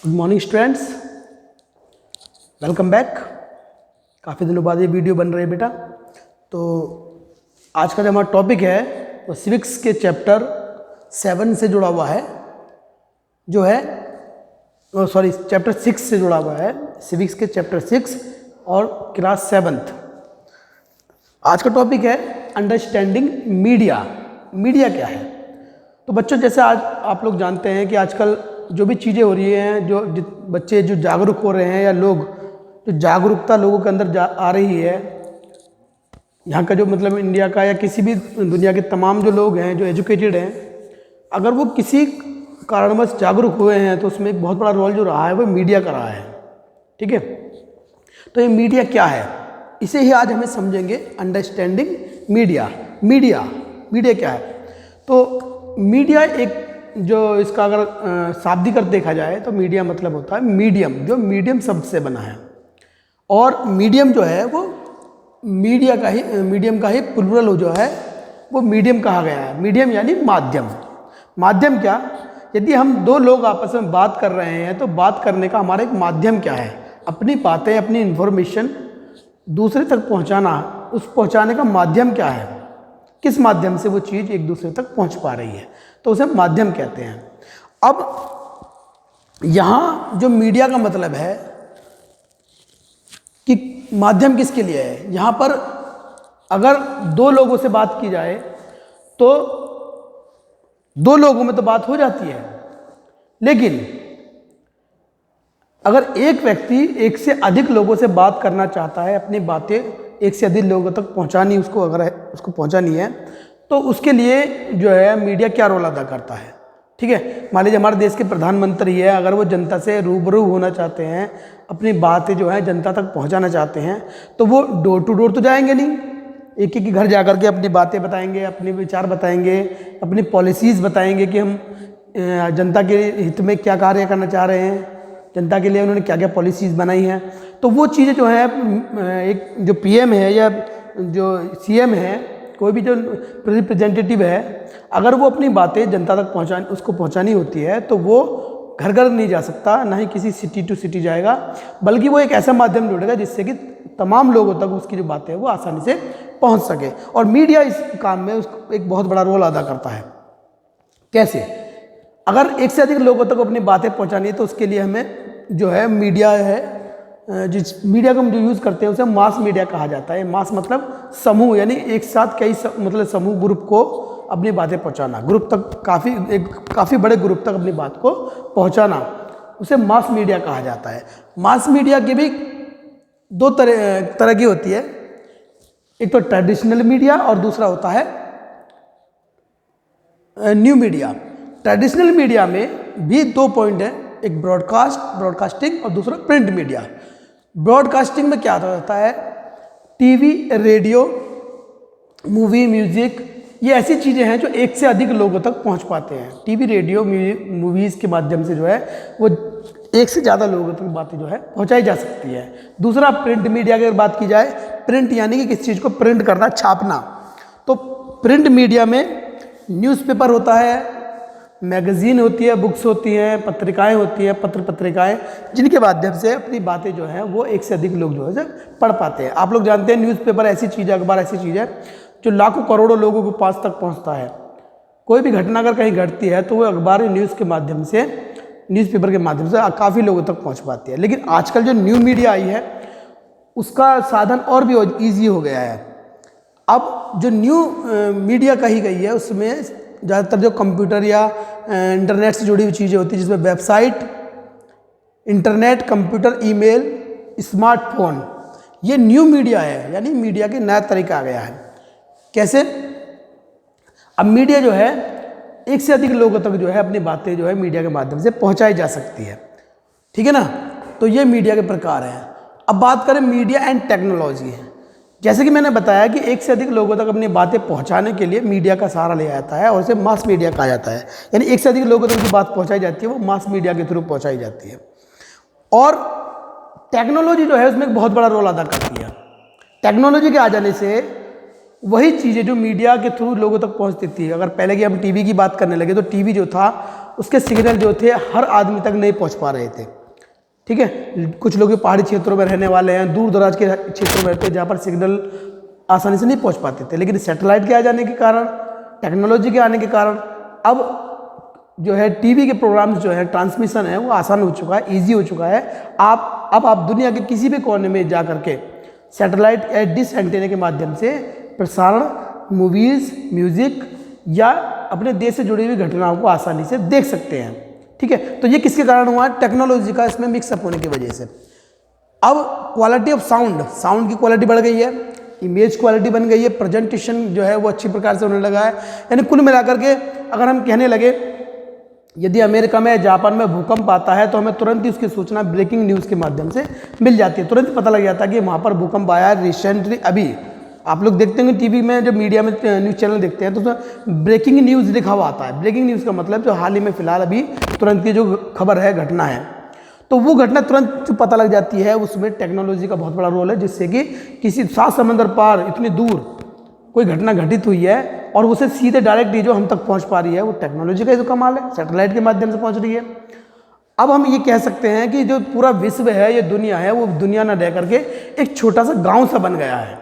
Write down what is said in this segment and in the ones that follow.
Good morning students, welcome back. काफ़ी दिनों बाद ये वीडियो बन रही है बेटा। तो आज का जो हमारा टॉपिक है वो सिविक्स के चैप्टर 7 से जुड़ा हुआ है, जो है चैप्टर 6 से जुड़ा हुआ है। सिविक्स के चैप्टर 6 और क्लास 7th। आज का टॉपिक है अंडरस्टैंडिंग मीडिया। मीडिया क्या है? तो बच्चों, जैसे आज आप लोग जानते हैं कि आजकल जो भी चीज़ें हो रही हैं, जो बच्चे जो जागरूक हो रहे हैं या लोग जो जागरूकता लोगों के अंदर आ रही है, यहाँ का जो मतलब इंडिया का या किसी भी दुनिया के तमाम जो लोग हैं जो एजुकेटेड हैं, अगर वो किसी कारणवश जागरूक हुए हैं तो उसमें एक बहुत बड़ा रोल जो रहा है वो मीडिया का रहा है। ठीक है, तो ये मीडिया क्या है, इसे ही आज हमें समझेंगे। Understanding media. मीडिया क्या है? तो मीडिया एक जो इसका अगर शाब्दिक अर्थ देखा जाए तो मीडिया मतलब होता है मीडियम, जो मीडियम शब्द से बना है। और मीडियम जो है वो मीडियम का ही प्लुरल जो है वो मीडियम कहा गया है। मीडियम यानी माध्यम। माध्यम क्या? यदि हम दो लोग आपस में बात कर रहे हैं तो बात करने का हमारा एक माध्यम क्या है? अपनी बातें, अपनी इन्फॉर्मेशन दूसरे तक पहुंचाना, उस पहुंचाने का माध्यम क्या है? किस माध्यम से वो चीज़ एक दूसरे तक पहुंच पा रही है, तो उसे माध्यम कहते हैं। अब यहाँ जो मीडिया का मतलब है कि माध्यम किसके लिए है, यहाँ पर अगर दो लोगों से बात की जाए तो दो लोगों में तो बात हो जाती है, लेकिन अगर एक व्यक्ति एक से अधिक लोगों से बात करना चाहता है, अपनी बातें एक से अधिक लोगों तक पहुंचानी, उसको पहुंचानी है, तो उसके लिए जो है मीडिया क्या रोल अदा करता है। ठीक है, मान लीजिए हमारे देश के प्रधानमंत्री है, अगर वो जनता से रूबरू होना चाहते हैं, अपनी बातें जो है जनता तक पहुंचाना चाहते हैं, तो वो डोर टू डोर तो जाएंगे नहीं, एक एक घर जा कर के अपनी बातें बताएंगे, अपने विचार बताएंगे, अपनी पॉलिसीज़ बताएंगे कि हम जनता के हित में क्या कार्य करना चाह रहे हैं, जनता के लिए उन्होंने क्या क्या पॉलिसीज़ बनाई हैं। तो वो चीज़ें जो है एक जो पीएम है या जो सीएम है, कोई भी जो रिप्रेजेंटेटिव है, अगर वो अपनी बातें जनता तक पहुंचानी होती है तो वो घर घर नहीं जा सकता, ना ही किसी सिटी टू सिटी जाएगा, बल्कि वो एक ऐसा माध्यम ढूंढेगा जिससे कि तमाम लोगों तक उसकी जो बातें हैं वो आसानी से पहुंच सके। और मीडिया इस काम में उसको एक बहुत बड़ा रोल अदा करता है। कैसे? अगर एक से अधिक लोगों तक अपनी बातें पहुंचानी है तो उसके लिए हमें जो है मीडिया है, जिस मीडिया को हम जो यूज़ करते हैं उसे मास मीडिया कहा जाता है। मास मतलब समूह, यानी एक साथ कई मतलब समूह, ग्रुप को अपनी बातें पहुंचाना, ग्रुप तक, काफ़ी बड़े ग्रुप तक अपनी बात को पहुंचाना, उसे मास मीडिया कहा जाता है। मास मीडिया की भी दो तरह की होती है, एक तो ट्रेडिशनल मीडिया और दूसरा होता है न्यू मीडिया। ट्रेडिशनल मीडिया में भी दो पॉइंट हैं, एक ब्रॉडकास्टिंग और दूसरा प्रिंट मीडिया। ब्रॉडकास्टिंग में क्या होता है? टीवी, रेडियो, मूवी, म्यूजिक, ये ऐसी चीज़ें हैं जो एक से अधिक लोगों तक पहुंच पाते हैं। टीवी, रेडियो, मूवीज़ के माध्यम से जो है वो एक से ज़्यादा लोगों तक बातें जो है पहुंचाई जा सकती है। दूसरा प्रिंट मीडिया की अगर बात की जाए, प्रिंट यानी कि किसी चीज़ को प्रिंट करना, छापना। तो प्रिंट मीडिया में न्यूज़पेपर होता है, मैगज़ीन होती है, बुक्स होती हैं, पत्रिकाएं होती हैं, पत्रिकाएं, जिनके माध्यम से अपनी बातें जो हैं वो एक से अधिक लोग जो है पढ़ पाते हैं। आप लोग जानते हैं न्यूज़पेपर ऐसी चीज़ है, अखबार ऐसी चीज़ है जो लाखों करोड़ों लोगों के पास तक पहुंचता है। कोई भी घटना अगर कहीं घटती है तो वो अखबार न्यूज़पेपर के माध्यम से काफ़ी लोगों तक पहुँच पाती है। लेकिन आजकल जो न्यू मीडिया आई है उसका साधन और भी ईजी हो गया है। अब जो न्यू मीडिया कही गई है उसमें ज़्यादातर जो कंप्यूटर या इंटरनेट से जुड़ी हुई चीज़ें होती हैं, जिसमें website, internet, computer, email, smartphone, ये न्यू मीडिया है, यानी मीडिया के नया तरीका आ गया है। कैसे? अब मीडिया जो है एक से अधिक लोगों तक जो है अपनी बातें जो है मीडिया के माध्यम से पहुंचाई जा सकती है। ठीक है ना? तो ये मीडिया के प्रकार हैं। अब बात करें मीडिया एंड टेक्नोलॉजी है। जैसे कि मैंने बताया कि एक से अधिक लोगों तक अपनी बातें पहुंचाने के लिए मीडिया का सहारा लिया जाता है और उसे मास मीडिया कहा जाता है। यानी एक से अधिक लोगों तक जो बात पहुंचाई जाती है वो मास मीडिया के थ्रू पहुंचाई जाती है। और टेक्नोलॉजी जो है उसमें एक बहुत बड़ा रोल अदा करती है। टेक्नोलॉजी के आ जाने से वही चीज़ें जो मीडिया के थ्रू लोगों तक पहुंचती थी, अगर पहले की हम टीवी की बात करने लगे तो टीवी जो था उसके सिग्नल जो थे हर आदमी तक नहीं पहुंच पा रहे थे। ठीक है, कुछ लोग पहाड़ी क्षेत्रों में रहने वाले हैं, दूर दराज के क्षेत्रों में रहते हैं जहाँ पर सिग्नल आसानी से नहीं पहुंच पाते थे। लेकिन सैटेलाइट के आ जाने के कारण, टेक्नोलॉजी के आने के कारण अब जो है टीवी के प्रोग्राम्स जो है ट्रांसमिशन है वो आसान हो चुका है, इजी हो चुका है। अब आप दुनिया के किसी भी कोने में जा करके सैटेलाइट या डिश एंटीना के माध्यम से प्रसारण, मूवीज़, म्यूज़िक या अपने देश से जुड़ी हुई घटनाओं को आसानी से देख सकते हैं। ठीक है, तो ये किसके कारण हुआ? टेक्नोलॉजी का इसमें मिक्सअप होने की वजह से। अब क्वालिटी ऑफ साउंड की क्वालिटी बढ़ गई है, इमेज क्वालिटी बन गई है, प्रेजेंटेशन जो है वो अच्छी प्रकार से होने लगा है। यानी कुल मिलाकर के अगर हम कहने लगे, यदि अमेरिका में, जापान में भूकंप आता है तो हमें तुरंत ही उसकी सूचना ब्रेकिंग न्यूज़ के माध्यम से मिल जाती है। तुरंत पता लग जाता है कि वहाँ पर भूकंप आया है रिसेंटली। अभी आप लोग देखते हैं टीवी में, जब मीडिया में न्यूज़ चैनल देखते हैं तो उसमें ब्रेकिंग न्यूज़ लिखा हुआ आता है। ब्रेकिंग न्यूज़ का मतलब जो हाल ही में फिलहाल अभी तुरंत की जो खबर है, घटना है, तो वो घटना तुरंत पता लग जाती है। उसमें टेक्नोलॉजी का बहुत बड़ा रोल है, जिससे कि किसी 7 समंदर पार इतनी दूर कोई घटना घटित हुई है और उसे सीधे डायरेक्ट जो हम तक पहुंच पा रही है, वो टेक्नोलॉजी का ही तो कमाल है, सैटेलाइट के माध्यम से पहुंच रही है। अब हम ये कह सकते हैं कि जो पूरा विश्व है, ये दुनिया है, वो दुनिया न रह करके एक छोटा सा गांव सा बन गया है,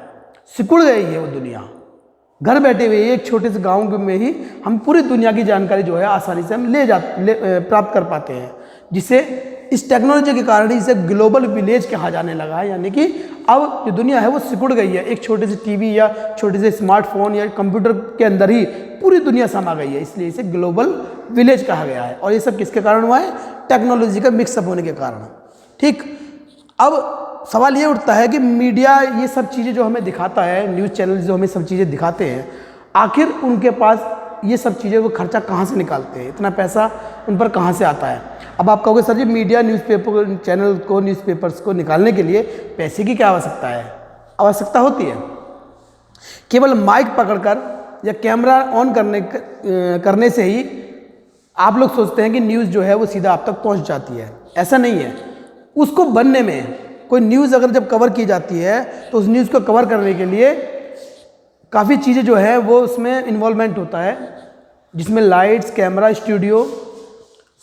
सिकुड़ गई है वो दुनिया। घर बैठे हुए एक छोटे से गांव में ही हम पूरी दुनिया की जानकारी जो है आसानी से हम प्राप्त कर पाते हैं, जिससे इस टेक्नोलॉजी के कारण ही इसे ग्लोबल विलेज कहा जाने लगा है। यानी कि अब जो दुनिया है वो सिकुड़ गई है, एक छोटे से टीवी या छोटे से स्मार्टफोन या कंप्यूटर के अंदर ही पूरी दुनिया समा गई है, इसलिए इसे ग्लोबल विलेज कहा गया है। और ये सब किसके कारण हुआ है? टेक्नोलॉजी का मिक्सअप होने के कारण। ठीक, अब सवाल ये उठता है कि मीडिया ये सब चीज़ें जो हमें दिखाता है, न्यूज़ चैनल जो हमें सब चीज़ें दिखाते हैं, आखिर उनके पास ये सब चीज़ें वो खर्चा कहाँ से निकालते हैं? इतना पैसा उन पर कहाँ से आता है? अब आप कहोगे सर जी, मीडिया न्यूज़पेपर चैनल को, न्यूज़पेपर्स को निकालने के लिए पैसे की क्या आवश्यकता है? आवश्यकता होती है। केवल माइक पकड़कर या कैमरा ऑन करने से ही आप लोग सोचते हैं कि न्यूज़ जो है वो सीधा आप तक पहुंच जाती है। ऐसा नहीं है। उसको बनने में, कोई न्यूज़ अगर जब कवर की जाती है तो उस न्यूज़ को कवर करने के लिए काफ़ी चीज़ें जो है वो उसमें इन्वॉल्वमेंट होता है, जिसमें lights, camera, studio,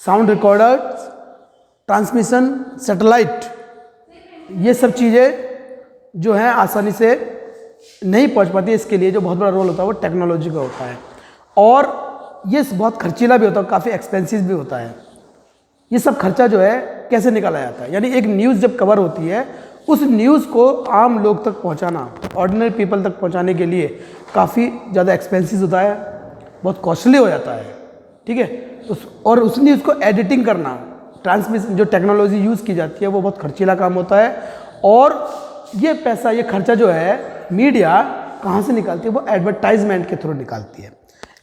sound recorders, transmission, satellite, ये सब चीज़ें जो हैं आसानी से नहीं पहुंच पाती। इसके लिए जो बहुत बड़ा रोल होता है वो टेक्नोलॉजी का होता है, और ये बहुत खर्चीला भी होता है, काफ़ी एक्सपेंसिव भी होता है। ये सब खर्चा जो है कैसे निकाला जाता है? यानी एक न्यूज़ जब कवर होती है, उस न्यूज़ को आम लोग तक पहुंचाना, ऑर्डिनरी पीपल तक पहुंचाने के लिए काफ़ी ज़्यादा एक्सपेंसिव होता है, बहुत कॉस्टली हो जाता है। ठीक है, और उस न्यूज़ को एडिटिंग करना, ट्रांसमिशन, जो टेक्नोलॉजी यूज़ की जाती है वो बहुत खर्चीला काम होता है। और ये पैसा, ये खर्चा जो है मीडिया कहाँ से निकालती है? वो एडवर्टाइजमेंट के थ्रू निकालती है।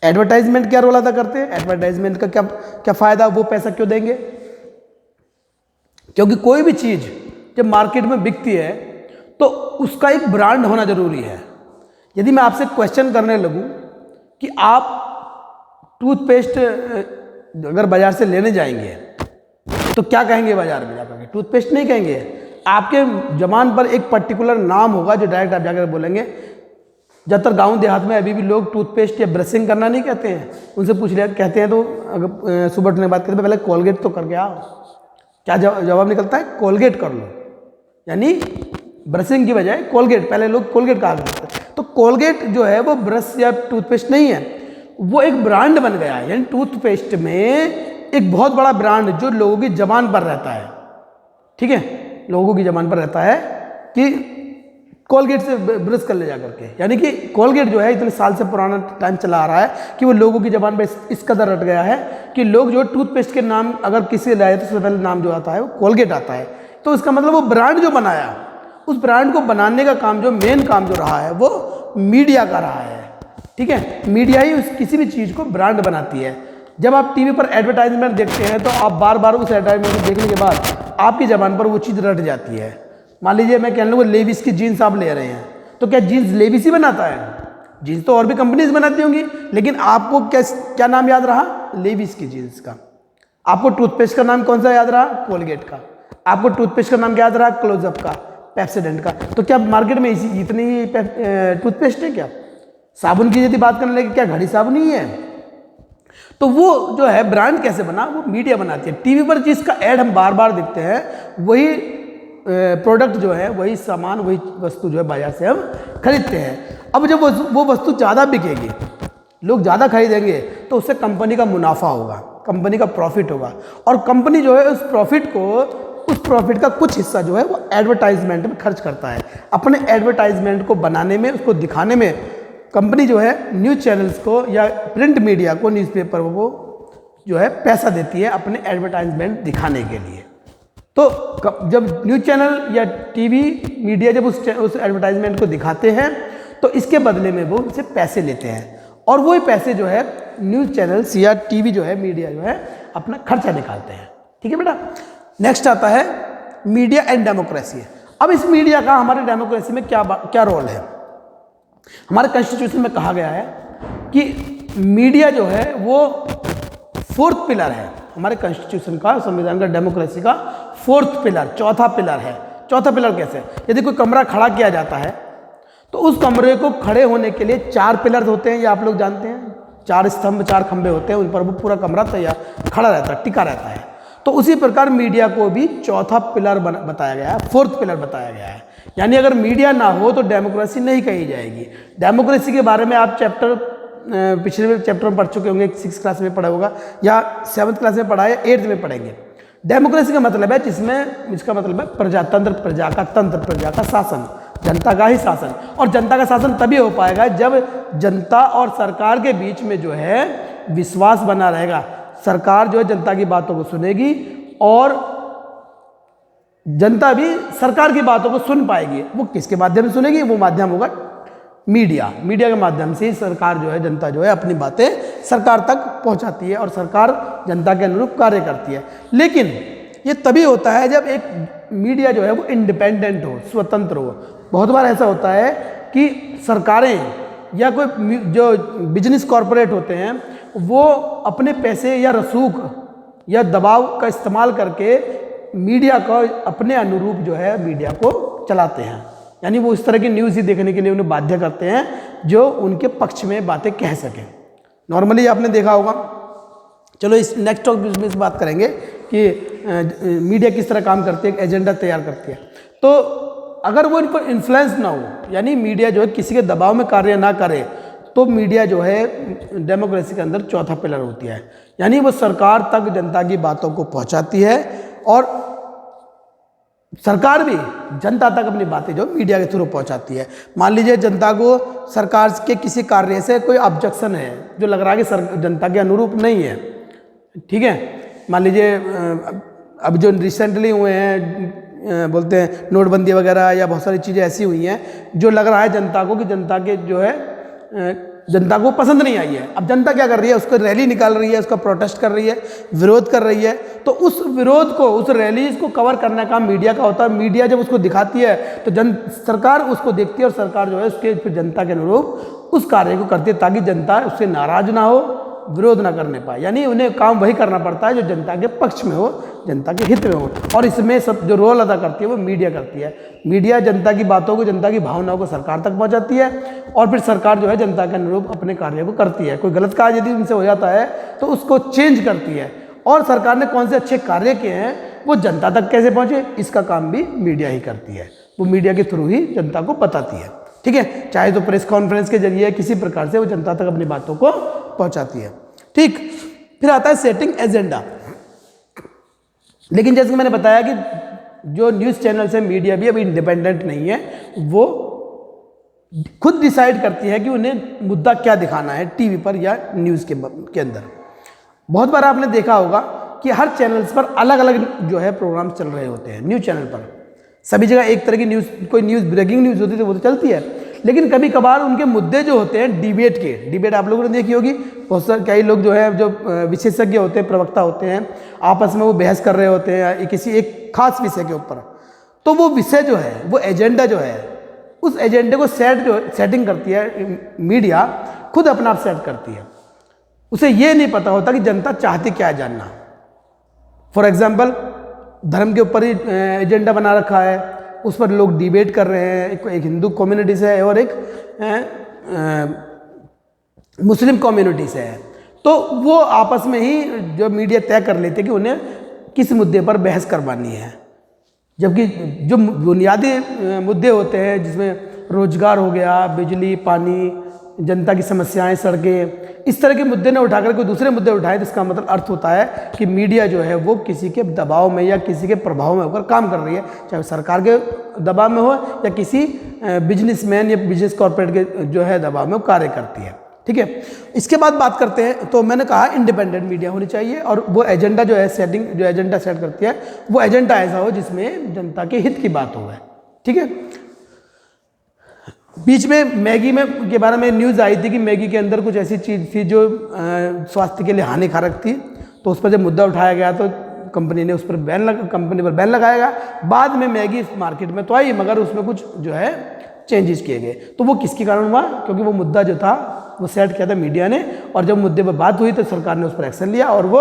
एडवर्टाइजमेंट क्या रोल अदा करते हैं? एडवर्टाइजमेंट का क्या फ़ायदा, वो पैसा क्यों देंगे? क्योंकि कोई भी चीज़ जब मार्केट में बिकती है तो उसका एक ब्रांड होना जरूरी है। यदि मैं आपसे क्वेश्चन करने लगूं कि आप टूथपेस्ट अगर बाज़ार से लेने जाएंगे तो क्या कहेंगे? बाज़ार में जाकर टूथपेस्ट नहीं कहेंगे, आपके ज़बान पर एक पर्टिकुलर नाम होगा जो डायरेक्ट आप जाकर बोलेंगे। ज़्यादातर गांव देहात में अभी भी लोग टूथपेस्ट या ब्रशिंग करना नहीं कहते हैं, उनसे पूछ लिया कहते हैं तो अगर सुबह उठने के बाद कहते हैं पहले कोलगेट तो करके आओ। क्या जवाब निकलता है? कोलगेट कर लो। यानी ब्रशिंग की बजाय कोलगेट, पहले लोग कोलगेट कहा करते थे। तो कोलगेट जो है वो ब्रश या टूथपेस्ट नहीं है, वो एक ब्रांड बन गया है। यानी टूथपेस्ट में एक बहुत बड़ा ब्रांड जो लोगों की ज़बान पर रहता है। ठीक है, लोगों की ज़बान पर रहता है कि कोलगेट से ब्रश कर ले जा करके। यानी कि कोलगेट जो है इतने साल से पुराना टाइम चला आ रहा है कि वो लोगों की ज़बान पर इस कदर रट गया है कि लोग जो टूथपेस्ट के नाम अगर किसी लाए तो सबसे पहले नाम जो आता है वो कोलगेट आता है। तो इसका मतलब वो ब्रांड जो बनाया, उस ब्रांड को बनाने का काम, जो मेन काम जो रहा है वो मीडिया का रहा है। ठीक है, मीडिया ही उस किसी भी चीज़ को ब्रांड बनाती है। जब आप टीवी पर एडवर्टाइजमेंट देखते हैं तो आप बार बार उस एडवर्टाइजमेंट को देखने के बाद आपकी ज़बान पर वो चीज़ रट जाती है। मान लीजिए मैं कहने लगूँ लेविस की जीन्स आप ले रहे हैं, तो क्या जीन्स लेविस ही बनाता है? जीन्स तो और भी कंपनीज बनाती होंगी, लेकिन आपको क्या नाम याद रहा? लेविस की जीन्स का। आपको टूथपेस्ट का नाम कौन सा याद रहा? कोलगेट का। आपको टूथपेस्ट का नाम क्या याद रहा? क्लोजअप का, पेप्सोडेंट का। तो क्या मार्केट में इतनी ही टूथपेस्ट है क्या? साबुन की यदि बात करने लगे, क्या घड़ी साबुन ही है? तो वो जो है ब्रांड कैसे बना, वो मीडिया बनाती है। टीवी पर जिसका ऐड हम बार बार देखते हैं वही प्रोडक्ट जो है, वही सामान, वही वस्तु जो है बाजार से हम खरीदते हैं। अब जब वो वस्तु ज़्यादा बिकेगी, लोग ज़्यादा खरीदेंगे, तो उससे कंपनी का मुनाफा होगा, कंपनी का प्रॉफिट होगा, और कंपनी जो है उस प्रॉफिट का कुछ हिस्सा जो है वो एडवर्टाइजमेंट में खर्च करता है। अपने एडवर्टाइजमेंट को बनाने में, उसको दिखाने में कंपनी जो है न्यूज़ चैनल्स को या प्रिंट मीडिया को, न्यूज़पेपर को जो है पैसा देती है अपने एडवर्टाइजमेंट दिखाने के लिए। तो जब न्यूज़ चैनल या टीवी मीडिया जब उस एडवर्टाइजमेंट को दिखाते हैं तो इसके बदले में वो उनसे पैसे लेते हैं, और वही पैसे जो है न्यूज़ चैनल्स या टीवी जो है, मीडिया जो है अपना खर्चा निकालते हैं। ठीक है बेटा। नेक्स्ट आता है मीडिया एंड डेमोक्रेसी। अब इस मीडिया का हमारे डेमोक्रेसी में क्या रोल है। हमारे कॉन्स्टिट्यूशन में कहा गया है कि मीडिया जो है वो 4th पिलर है। हमारे कॉन्स्टिट्यूशन का, संविधान का, डेमोक्रेसी का 4th पिलर, चौथा पिलर है। चौथा पिलर कैसे? यदि कोई कमरा खड़ा किया जाता है तो उस कमरे को खड़े होने के लिए 4 पिलर होते हैं, ये आप लोग जानते हैं। 4 स्तंभ, 4 खंभे होते हैं, उन पर वो पूरा कमरा तैयार खड़ा रहता है, टिका रहता है। तो उसी प्रकार मीडिया को भी चौथा पिलर बताया गया है, 4th पिलर बताया गया है। यानी अगर मीडिया ना हो तो डेमोक्रेसी नहीं कही जाएगी। डेमोक्रेसी के बारे में आप पिछले चैप्टर में पढ़ चुके होंगे, 6th क्लास में पढ़ा होगा या 7th क्लास में पढ़ा है, 8th में पढ़ेंगे। डेमोक्रेसी का मतलब है इसका मतलब है प्रजातंत्र, प्रजा का तंत्र, प्रजा का शासन, जनता का ही शासन। और जनता का शासन तभी हो पाएगा जब जनता और सरकार के बीच में जो है विश्वास बना रहेगा। सरकार जो है जनता की बातों को सुनेगी और जनता भी सरकार की बातों को सुन पाएगी। वो किसके माध्यम से सुनेगी? वो माध्यम होगा मीडिया। मीडिया के माध्यम से ही सरकार जो है, जनता जो है अपनी बातें सरकार तक पहुंचाती है और सरकार जनता के अनुरूप कार्य करती है। लेकिन ये तभी होता है जब एक मीडिया जो है वो इंडिपेंडेंट हो, स्वतंत्र हो। बहुत बार ऐसा होता है कि सरकारें या कोई जो बिजनेस कॉरपोरेट होते हैं वो अपने पैसे या रसूख या दबाव का इस्तेमाल करके मीडिया को अपने अनुरूप जो है मीडिया को चलाते हैं। यानी वो इस तरह की न्यूज़ ही देखने के लिए उन्हें बाध्य करते हैं जो उनके पक्ष में बातें कह सकें। नॉर्मली आपने देखा होगा। चलो इस नेक्स्ट टॉपिक में इस बात करेंगे कि मीडिया किस तरह काम करती है, एक एजेंडा तैयार करती है। तो अगर वो इन पर इन्फ्लुएंस ना हो, यानी मीडिया जो है किसी के दबाव में कार्य ना करे, तो मीडिया जो है डेमोक्रेसी के अंदर चौथा पिलर होती है। यानी वो सरकार तक जनता की बातों को पहुंचाती है और सरकार भी जनता तक अपनी बातें जो मीडिया के थ्रू पहुंचाती है। मान लीजिए जनता को सरकार के किसी कार्य से कोई ऑब्जेक्शन है जो लग रहा है कि जनता के अनुरूप नहीं है, ठीक है। मान लीजिए अब जो रिसेंटली हुए हैं, बोलते हैं नोटबंदी वगैरह, या बहुत सारी चीज़ें ऐसी हुई हैं जो लग रहा है जनता को कि जनता के जो है जनता को पसंद नहीं आई है। अब जनता क्या कर रही है? उसको रैली निकाल रही है, उसका प्रोटेस्ट कर रही है, विरोध कर रही है। तो उस विरोध को, उस रैली को कवर करने का मीडिया का होता है। मीडिया जब उसको दिखाती है तो सरकार उसको देखती है और सरकार जो है उसके फिर जनता के अनुरूप उस कार्य को करती है ताकि जनता उससे नाराज ना हो, विरोध ना करने पाए। यानी उन्हें काम वही करना पड़ता है जो जनता के पक्ष में हो, जनता के हित में हो। और इसमें सब जो रोल अदा करती है वो मीडिया करती है। मीडिया जनता की बातों को, जनता की भावनाओं को सरकार तक पहुंचाती है और फिर सरकार जो है जनता के अनुरूप अपने कार्य को करती है। कोई गलत कार्य यदि उनसे हो जाता है तो उसको चेंज करती है, और सरकार ने कौन से अच्छे कार्य किए हैं वो जनता तक कैसे पहुँचे, इसका काम भी मीडिया ही करती है। वो मीडिया के थ्रू ही जनता को बताती है, ठीक है। चाहे तो प्रेस कॉन्फ्रेंस के जरिए किसी प्रकार से वो जनता तक अपनी बातों को पहुंचाती है, ठीक। फिर आता है सेटिंग एजेंडा। लेकिन जैसे कि मैंने बताया कि जो न्यूज़ चैनल्स है, मीडिया भी अभी इंडिपेंडेंट नहीं है, वो खुद डिसाइड करती है कि उन्हें मुद्दा क्या दिखाना है टीवी पर या न्यूज़ के अंदर। बहुत बार आपने देखा होगा कि हर चैनल्स पर अलग अलग जो है प्रोग्राम चल रहे होते हैं। न्यूज़ चैनल पर सभी जगह एक तरह की न्यूज़, कोई न्यूज़ ब्रेकिंग न्यूज़ होती है तो वो तो चलती है, लेकिन कभी कभार उनके मुद्दे जो होते हैं डिबेट आप लोगों ने देखी होगी। बहुत सारे कई लोग जो है, जो विशेषज्ञ होते हैं, प्रवक्ता होते हैं, आपस में वो बहस कर रहे होते हैं किसी एक खास विषय के ऊपर। तो वो विषय जो है, वो एजेंडा जो है, उस एजेंडे को सेटिंग करती है मीडिया, खुद अपना आप सेट करती है। उसे ये नहीं पता होता कि जनता चाहती क्या जानना। फॉर एग्जाम्पल धर्म के ऊपर ही एजेंडा बना रखा है, उस पर लोग डिबेट कर रहे हैं। एक हिंदू कम्युनिटी से है और एक मुस्लिम कम्युनिटी से है। तो वो आपस में ही जो मीडिया तय कर लेते कि उन्हें किस मुद्दे पर बहस करवानी है। जबकि जो बुनियादी मुद्दे होते हैं जिसमें रोजगार हो गया, बिजली, पानी, जनता की समस्याएं, सड़कें, इस तरह के मुद्दे न उठाकर कोई दूसरे मुद्दे उठाए, तो इसका मतलब अर्थ होता है कि मीडिया जो है वो किसी के दबाव में या किसी के प्रभाव में होकर काम कर रही है, चाहे सरकार के दबाव में हो या किसी बिजनेसमैन या बिजनेस कॉर्पोरेट के जो है दबाव में वो कार्य करती है। ठीक है, इसके बाद बात करते हैं। तो मैंने कहा इंडिपेंडेंट मीडिया होनी चाहिए और वो एजेंडा जो है सेटिंग, जो एजेंडा सेट करती है वो एजेंडा ऐसा हो जिसमें जनता के हित की बात हो। ठीक है, बीच में मैगी में के बारे में न्यूज़ आई थी कि मैगी के अंदर कुछ ऐसी चीज़ थी जो स्वास्थ्य के लिए हानिकारक थी, तो उस पर जब मुद्दा उठाया गया तो कंपनी ने उस पर कंपनी पर बैन लगाया गया। बाद में मैगी मार्केट में तो आई, मगर उसमें कुछ जो है चेंजेस किए गए। तो वो किसके कारण हुआ? क्योंकि वो मुद्दा जो था वो सेट किया था मीडिया ने, और जब मुद्दे पर बात हुई तो सरकार ने उस पर एक्शन लिया और वो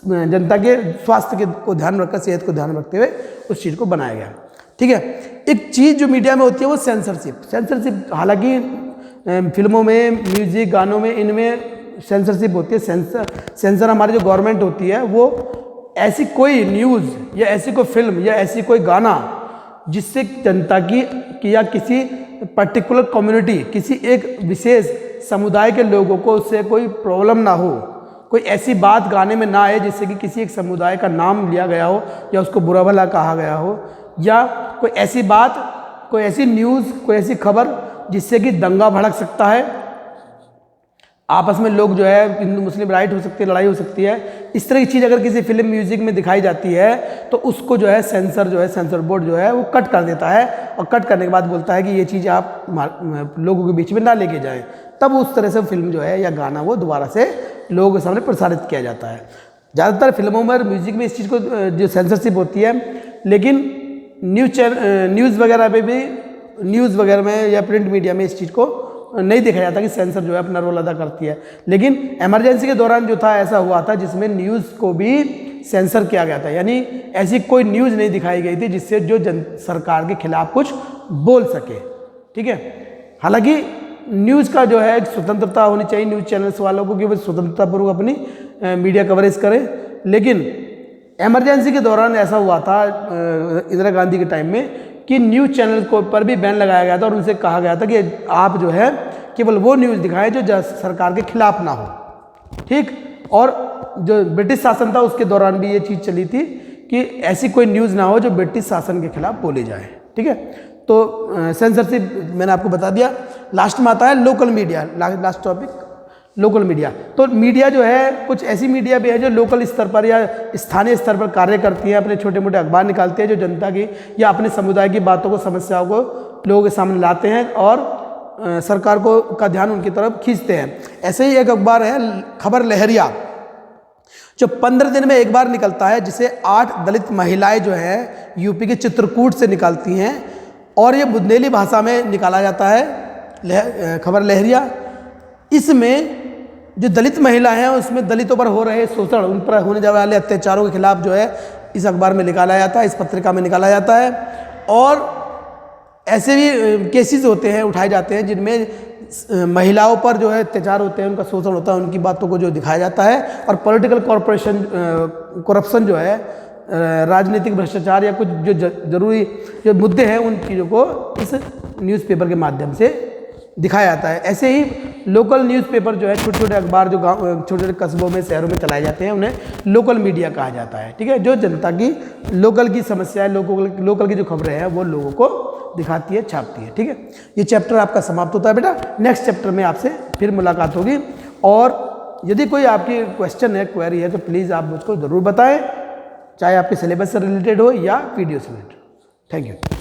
जनता के स्वास्थ्य को ध्यान रखकर, सेहत को ध्यान रखते हुए उस चीज़ को बनाया गया। ठीक है, एक चीज़ जो मीडिया में होती है वो सेंसरशिप। हालांकि फिल्मों में, म्यूजिक, गानों में, इनमें सेंसरशिप होती है। सेंसर हमारी जो गवर्नमेंट होती है वो ऐसी कोई न्यूज़ या ऐसी कोई फिल्म या ऐसी कोई गाना जिससे जनता की या किसी पर्टिकुलर कम्युनिटी, किसी एक विशेष समुदाय के लोगों को उससे कोई प्रॉब्लम ना हो, कोई ऐसी बात गाने में ना आए जिससे कि किसी एक समुदाय का नाम लिया गया हो या उसको बुरा भला कहा गया हो, या कोई ऐसी बात, कोई ऐसी न्यूज़, कोई ऐसी खबर जिससे कि दंगा भड़क सकता है, आपस में लोग जो है हिंदू मुस्लिम राइट हो सकती है, लड़ाई हो सकती है। इस तरह की चीज़ अगर किसी फिल्म, म्यूजिक में दिखाई जाती है तो उसको जो है सेंसर बोर्ड जो है वो कट कर देता है, और कट करने के बाद बोलता है कि ये चीज़ आप लोगों के बीच में ना लेके जाएं। तब उस तरह से फिल्म जो है या गाना वो दोबारा से लोगों के सामने प्रसारित किया जाता है। ज़्यादातर फिल्मों में और म्यूजिक में इस चीज़ को जो सेंसरशिप होती है, लेकिन न्यूज़ वगैरह पे भी, न्यूज़ वगैरह में या प्रिंट मीडिया में इस चीज़ को नहीं देखा जाता कि सेंसर जो है अपना रोल अदा करती है। लेकिन इमरजेंसी के दौरान जो था ऐसा हुआ था जिसमें न्यूज़ को भी सेंसर किया गया था, यानी ऐसी कोई न्यूज़ नहीं दिखाई गई थी जिससे जो सरकार के खिलाफ कुछ बोल सके। ठीक है, हालांकि न्यूज़ का जो है एक स्वतंत्रता होनी चाहिए न्यूज़ चैनल्स वालों को कि वो स्वतंत्रतापूर्वक अपनी मीडिया कवरेज करें, लेकिन इमरजेंसी के दौरान ऐसा हुआ था इंदिरा गांधी के टाइम में कि न्यूज़ चैनल को पर भी बैन लगाया गया था और उनसे कहा गया था कि आप जो है केवल वो न्यूज़ दिखाएं जो सरकार के खिलाफ ना हो। ठीक, और जो ब्रिटिश शासन था उसके दौरान भी ये चीज़ चली थी कि ऐसी कोई न्यूज़ ना हो जो ब्रिटिश शासन के खिलाफ बोली जाए। ठीक है, तो सेंसरशिप मैंने आपको बता दिया। लास्ट में आता है local media, last topic local media. तो मीडिया जो है, कुछ ऐसी मीडिया भी है जो लोकल स्तर पर या स्थानीय स्तर पर कार्य करती है, अपने छोटे मोटे अखबार निकालते हैं जो जनता की या अपने समुदाय की बातों को, समस्याओं को लोगों के सामने लाते हैं और सरकार को का ध्यान उनकी तरफ खींचते हैं। ऐसे ही एक अखबार है खबर लहरिया, जो 15 दिन में एक बार निकलता है, जिसे 8 दलित महिलाएं जो है यूपी के चित्रकूट से निकालती हैं और ये बुंदेली भाषा में निकाला जाता है खबर लहरिया। इसमें जो दलित महिला हैं उसमें दलितों पर हो रहे शोषण, उन पर होने जाने वाले अत्याचारों के खिलाफ जो है इस अखबार में निकाला जाता है, इस पत्रिका में निकाला जाता है। और ऐसे भी केसेस होते हैं, उठाए जाते हैं जिनमें महिलाओं पर जो है अत्याचार होते हैं, उनका शोषण होता है, उनकी बातों को जो दिखाया जाता है। और पॉलिटिकल करप्शन जो है, राजनीतिक भ्रष्टाचार या कुछ जो जरूरी जो मुद्दे हैं उन चीज़ों को इस न्यूज़पेपर के माध्यम से दिखाया जाता है। ऐसे ही लोकल न्यूज़पेपर जो है, छोटे छोटे अखबार जो गाँव, छोटे छोटे कस्बों में, शहरों में चलाए जाते हैं, उन्हें लोकल मीडिया कहा जाता है। ठीक है, जो जनता की लोकल की समस्याएं, लोकल की जो खबरें हैं वो लोगों को दिखाती है, छापती है। ठीक है, ये चैप्टर आपका समाप्त होता है बेटा। नेक्स्ट चैप्टर में आपसे फिर मुलाकात होगी, और यदि कोई आपकी क्वेश्चन है, क्वेरी है, तो प्लीज़ आप मुझको ज़रूर बताएँ, चाहे आपके सिलेबस से रिलेटेड हो या वीडियो से रिलेटेड। Thank you.